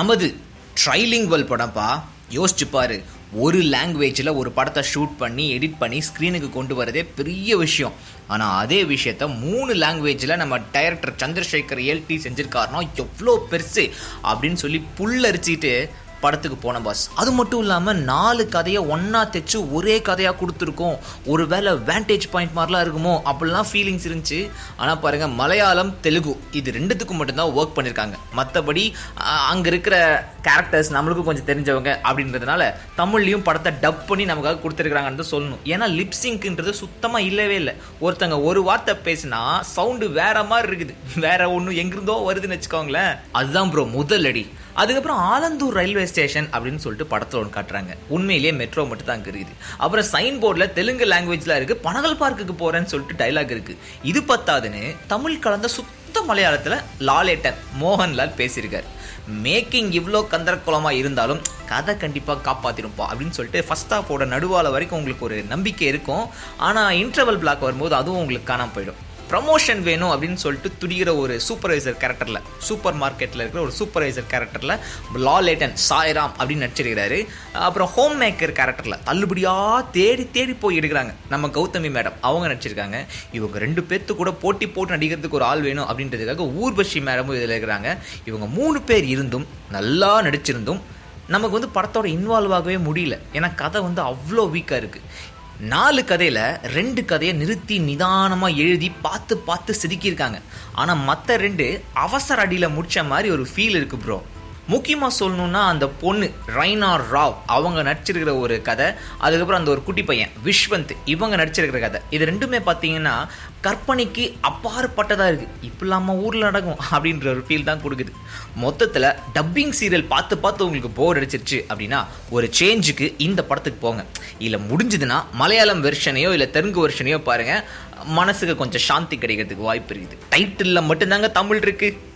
நமது ட்ரைலிங்குவல் படம்ப்பா. யோசிச்சு பாரு, ஒரு லாங்குவேஜில் ஒரு படத்தை ஷூட் பண்ணி எடிட் பண்ணி ஸ்க்ரீனுக்கு கொண்டு வரதே பெரிய விஷயம். ஆனால் அதே விஷயத்த 3 லாங்குவேஜில் நம்ம டைரக்டர் சந்திரசேகர் ஏல்டி செஞ்சுருக்காருனா எவ்வளோ பெருசு அப்படின்னு சொல்லி புல்லரிச்சிட்டு படத்துக்கு போன பாஸ். அது மட்டும் இல்லாமல் 4 கதையை ஒன்றா தைச்சு ஒரே கதையாக கொடுத்துருக்கோம். ஒரு வேளை வேண்டேஜ் பாயிண்ட் மாதிரிலாம் இருக்குமோ அப்படிலாம் ஃபீலிங்ஸ் இருந்துச்சு. ஆனால் பாருங்கள், மலையாளம் தெலுங்கு இது 2த்துக்கும் மட்டும்தான் ஒர்க் பண்ணியிருக்காங்க. மற்றபடி அங்கே இருக்கிற கேரக்டர்ஸ் நம்மளுக்கும் கொஞ்சம் தெரிஞ்சவங்க அப்படின்றதுனால தமிழ்லையும் படத்தை டப் பண்ணி நமக்காக கொடுத்துருக்காங்கன்னு தான் சொல்லணும். ஏன்னா லிப்சிங்க்ன்றது சுத்தமாக இல்லவே இல்லை. ஒருத்தங்க ஒரு வார்த்தை பேசினா சவுண்டு வேற மாதிரி இருக்குது, வேற ஒன்று எங்கிருந்தோ வருதுன்னு வச்சுக்கோங்களேன். அதுதான் ப்ரோ முதல் அடி. அதுக்கப்புறம் ஆலந்தூர் ரயில்வே ஸ்டேஷன் அப்படின்னு சொல்லிட்டு படத்தில் ஒன்று காட்டுறாங்க. உண்மையிலேயே மெட்ரோ மட்டும் தான் அங்கே இருக்குது. அப்புறம் சைன் போர்டில் தெலுங்கு லாங்குவேஜில் இருக்குது, பனகல் பார்க்குக்கு போகிறேன்னு சொல்லிட்டு டைலாக் இருக்குது. இது பத்தாதுன்னு தமிழ் கலந்த சுத்த மலையாளத்தில் லாலேட்டன் மோகன்லால் பேசியிருக்காரு. மேக்கிங் இவ்வளோ கந்தரக்குளமாக இருந்தாலும் கதை கண்டிப்பாக காப்பாற்றிருப்போம் அப்படின்னு சொல்லிட்டு ஃபர்ஸ்ட் ஹாஃபோட நடுவால வரைக்கும் உங்களுக்கு ஒரு நம்பிக்கை இருக்கும். ஆனால் இன்டர்வல் பிளாக் வரும்போது அதுவும் உங்களுக்கு காணாமல் போயிடும். ப்ரமோஷன் வேணும் அப்படின்னு சொல்லிட்டு துடிக்கிற ஒரு சூப்பர்வைசர் கேரக்டரில், சூப்பர் மார்க்கெட்டில் இருக்கிற ஒரு சூப்பர்வைசர் கேரக்டரில் லாலேட்டன் சாய்ராம் அப்படின்னு நடிச்சிருக்கிறாரு. அப்புறம் ஹோம் மேக்கர் கேரக்டரில் தள்ளுபடியாக தேடி தேடி போய் எடுக்கிறாங்க நம்ம கௌதமி மேடம், அவங்க நடிச்சிருக்காங்க. இவங்க 2 பேர்த்து கூட போட்டி போட்டு நடிக்கிறதுக்கு ஒரு ஆள் வேணும் அப்படின்றதுக்காக ஊர்வஷி மேடமும் இதில் இருக்கிறாங்க. இவங்க 3 பேர் இருந்தும் நல்லா நடிச்சிருந்தும் நமக்கு படத்தோட இன்வால்வ் ஆகவே முடியல. ஏன்னா கதை அவ்வளோ வீக்காக இருக்குது. 4 கதையில் 2 கதையை நிறுத்தி நிதானமாக எழுதி பார்த்து பார்த்து செதுக்கியிருக்காங்க. ஆனால் மற்ற 2 அவசர அடியில் முடித்த மாதிரி ஒரு ஃபீல் இருக்குது ப்ரோ. முக்கியமாக சொல்லணுன்னா அந்த பொண்ணு ரைனா ராவ் அவங்க நடிச்சிருக்கிற ஒரு கதை, அதுக்கப்புறம் அந்த ஒரு குட்டி பையன் விஸ்வந்த் இவங்க நடிச்சிருக்கிற கதை, இது 2மே பார்த்தீங்கன்னா கற்பனைக்கு அப்பாற்பட்டதாக இருக்குது. இப்போ இல்லாமல் ஊரில் நடக்கும் அப்படின்ற ஒரு ஃபீல் தான் கொடுக்குது. மொத்தத்தில் டப்பிங் சீரியல் பார்த்து பார்த்து உங்களுக்கு போர் அடிச்சிருச்சு அப்படின்னா ஒரு சேஞ்சுக்கு இந்த படத்துக்கு போங்க. இல்லை முடிஞ்சதுன்னா மலையாளம் வெர்ஷனையோ இல்லை தெலுங்கு வெர்ஷனையோ பாருங்கள், மனசுக்கு கொஞ்சம் சாந்தி கிடைக்கிறதுக்கு வாய்ப்பு இருக்குது. டைட்டிலில் மட்டும்தாங்க தமிழ் இருக்குது.